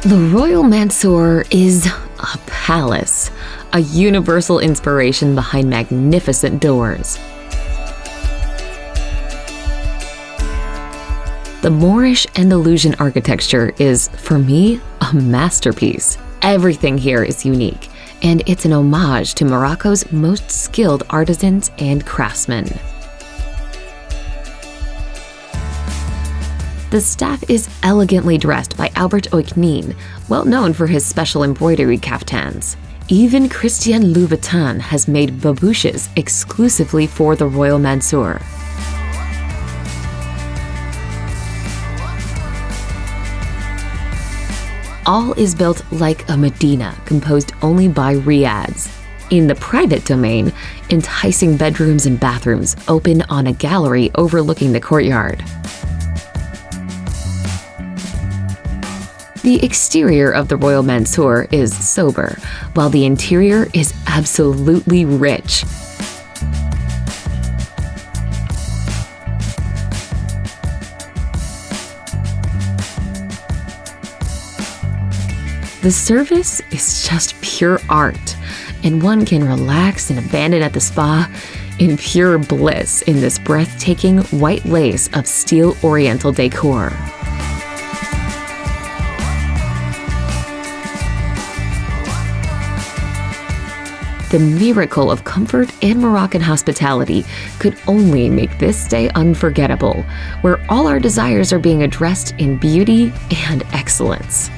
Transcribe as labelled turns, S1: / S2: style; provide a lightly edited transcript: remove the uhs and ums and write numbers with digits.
S1: The Royal Mansour is a palace, a universal inspiration behind magnificent doors. The Moorish Andalusian architecture is, for me, a masterpiece. Everything here is unique, and it's an homage to Morocco's most skilled artisans and craftsmen. The staff is elegantly dressed by Albert Oiknin, well known for his special embroidery kaftans. Even Christian Louboutin has made babouches exclusively for the Royal Mansour. All is built like a medina, composed only by riads. In the private domain, enticing bedrooms and bathrooms open on a gallery overlooking the courtyard. The exterior of the Royal Mansour is sober, while the interior is absolutely rich. The service is just pure art, and one can relax and abandon at the spa in pure bliss in this breathtaking white lace of steel oriental decor. The miracle of comfort and Moroccan hospitality could only make this stay unforgettable, where all our desires are being addressed in beauty and excellence.